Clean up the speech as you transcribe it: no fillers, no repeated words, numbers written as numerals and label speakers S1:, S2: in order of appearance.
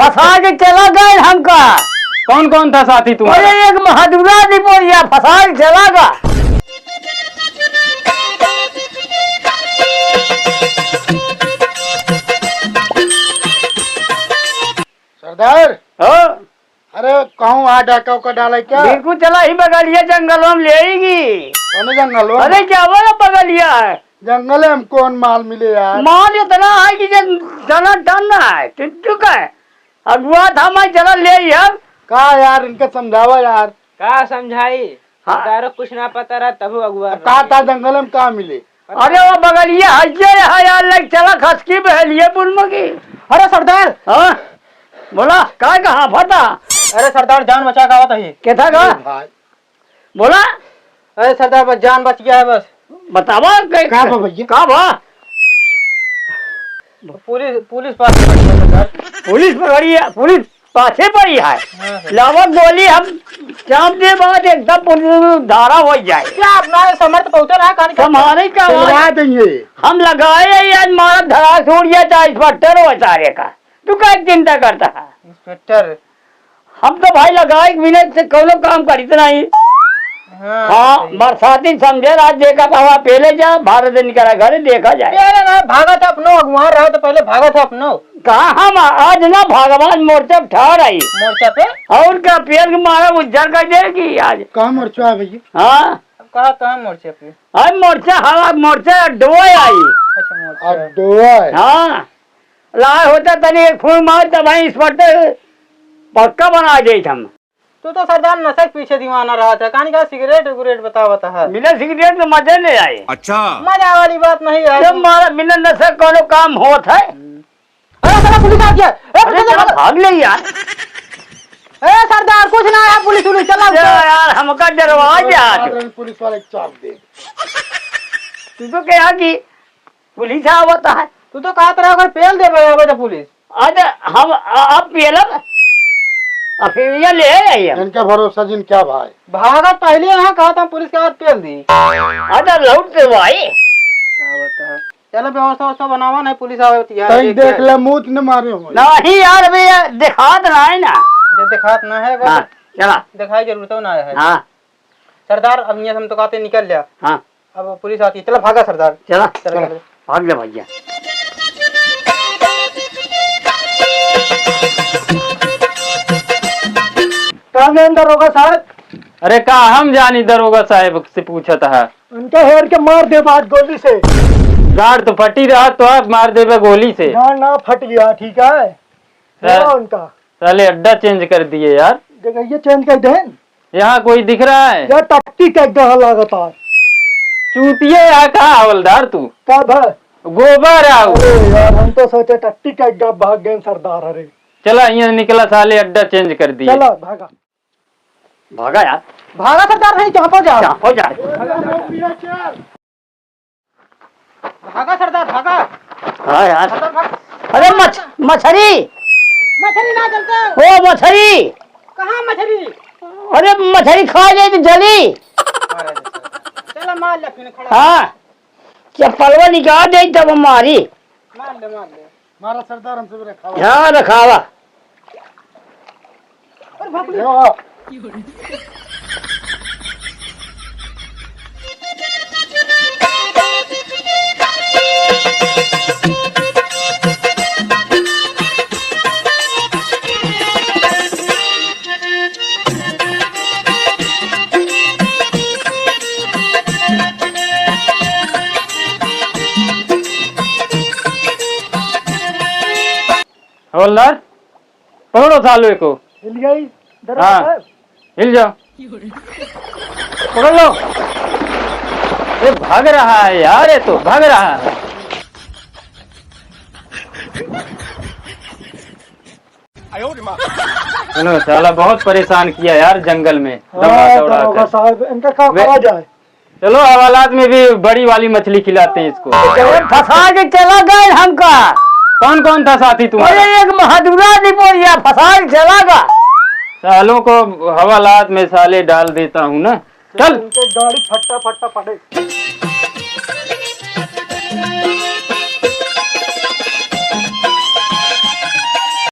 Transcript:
S1: फंसा के चला गए हमका।
S2: कौन कौन था साथी तुम्हारा?
S1: अरे एक महादुरा निपोरिया फंसा के चला गया।
S3: सरदार
S1: हाँ
S3: अरे कहूँ वहाँ डाका का डाला क्या?
S1: बिल्कुल चला ही बगलिया जंगलों में लेगी।
S3: कौन जंगल हो?
S1: अरे क्या बोला बगलिया है
S3: जंगल में कौन माल मिले यार?
S1: माल इतना है कि जना डरना है चुका है। अगुआ था मैं चला ले अब
S3: कहा यार इनके समझावा यार।
S4: का समझाई?
S1: हाँ।
S4: सरदारों कुछ ना पता रहा तब अगुआ
S3: कहा था जंगल में कहा मिले?
S1: अरे वो बगलिया हजे है यार लग चला खसकी बहलिए पुलम की।
S4: अरे सरदार,
S1: हाँ बोला काय कहाँ फटा?
S4: अरे सरदार जान बचा का होता है।
S1: कैसा का
S3: भाई
S1: बोला?
S4: अरे सरदार बस जान बच गया है बस।
S1: बतावा
S3: कहा बा भैया?
S1: कहा बा?
S4: पुलिस पास पड़ी है सरदार।
S1: पुलिस पकड़ी है, पुलिस पाछे पड़ी है।
S4: हाँ।
S1: लावक बोली हम शाम के बाद एकदम पुलिस धारा हो जाए।
S4: क्या अपना समर्थ पहुंचे रहा कहानी
S1: हमारे क्या
S3: चलवा देंगे।
S1: हम लगाए आज मारा धड़ा छोड़ दिया चाहे इंस्पेक्टर हो सारे का। तू क्या चिंता करता है?
S4: इंस्पेक्टर।
S1: हम तो भाई लगाए मिनट से कोनो काम करी तो नहीं। हाँ बरसाती समझे रात देखा पावा पहले जा भारत निकला घर देखा जाए।
S4: पहले ना भागा था अपनो अगुआ रहा तो पहले भागा था अपनो।
S1: कहा हम आज ना भगवान मोर्चा ठहर आई
S4: मोर्चा पे
S1: और क्या पेड़ के मारा उज्जर कर देगी आज।
S3: कहाँ मोर्चा है भैया?
S1: हाँ
S4: कहाँ मोर्चे पे?
S1: आज मोर्चा हवा मोर्चा डोए आई।
S4: अच्छा मोर्चा।
S3: अड्डोआ है।
S1: हाँ लाए होता तनी एक फूल मार तब वहीं इंस्पेक्टर पक्का बना गई हम।
S4: तू तो सरदार नशे के पीछे दीवाना रहा था कहानी का सिगरेट विगरेट बता है।
S1: बिना सिगरेट में मजे नहीं आए।
S5: अच्छा
S4: मजा वाली बात नहीं है।
S1: जब मारा बिना नशे कोनो काम होता है।
S4: अरे साला पुलिस आ गया।
S1: अरे चलो भाग ले यार।
S4: ए सरदार कुछ ना है पुलिस उलिस चला
S1: यार हमका डरवा यार।
S3: पुलिस वाले चाप दे।
S1: तू तो क्या कि पुलिस आवता है।
S4: तू तो कहा तरह अगर पेल दे बजा पुलिस।
S1: अरे हम अब पेलम फिर ये ले आई हम।
S3: इनका भरोसा जिन क्या भाई?
S4: भागा पहले यहाँ कहा था पुलिस के हाथ पेल दी।
S1: अरे लौट से भाई
S4: क्या बता है? चलो व्यवस्था बनावा नहीं पुलिस आवती है।
S3: कहीं देख ले मुँह न मारे हो।
S1: नहीं यार भैया दिखा तो है ना।
S4: दिखात ना है
S1: हाँ चला
S4: दिखाई जरूरत ना है।
S1: हाँ
S4: सरदार अब यहाँ हम तो कहते निकल लिया।
S1: हाँ
S4: अब पुलिस आती है चलो भागा सरदार।
S1: चला
S4: चलो
S1: भाग ले भैया।
S3: दरोगा साहब
S2: अरे का हम जानी दरोगा साहब से पूछत है।
S3: उनका हेर के मार दे बात गोली से।
S2: गाड़ तो फटी रहा तो आप मार देवे गोली से।
S3: ना फट गया ठीक है। उनका
S2: साले अड्डा चेंज कर दिए यार।
S3: जगह ये चेंज कर दें।
S2: यहाँ कोई दिख रहा है?
S3: यार टट्टी का गहा लगातार
S2: चूतिए यहाँ कहा हवलदार तू?
S3: कब है?
S2: गोबर आओ।
S3: अरे यार हम तो सोचे टट्टी का गहा भाग गए सरदार। अरे
S2: चला यहाँ निकला साले अड्डा चेंज कर दिया।
S3: चलो भागा
S1: भागा यार।
S4: भागा सरदार नहीं चाहो जा।
S1: हो जाए
S4: भागा सरदार भागा।
S1: हाँ यार।
S4: सरदार भाग।
S1: अरे मछली
S4: मछली ना चलते।
S1: ओ मछली
S4: कहाँ मछली?
S1: अरे मछली खा जाए तो जली।
S4: चलो मार ले फिर खड़ा।
S1: हाँ चप्पलवा निकाल दे तब मारी।
S4: मार ले।
S3: मारा सरदार हमसे रखा
S1: यहाँ रखावा।
S4: और भाग ले।
S2: हवलदार पकड़ो सालों को।
S3: हिल गई
S2: हाँ हिल जाओ पकड़ लो। ये भाग रहा है यार ये तो भाग रहा है। चलो साला बहुत परेशान किया यार जंगल में दौड़ा कर।
S3: साहब इनका क्या करा जाए?
S2: चलो हवालात में भी बड़ी वाली मछली खिलाते हैं इसको।
S1: फंसा के चला गए हमका।
S2: कौन कौन था साथी तुम्हारा?
S1: अरे एक महादुरा निपोरिया फंसा के चला गया।
S2: सालों को हवालात में साले डाल देता हूँ ना। चल
S3: गाड़ी फट्टा पड़े।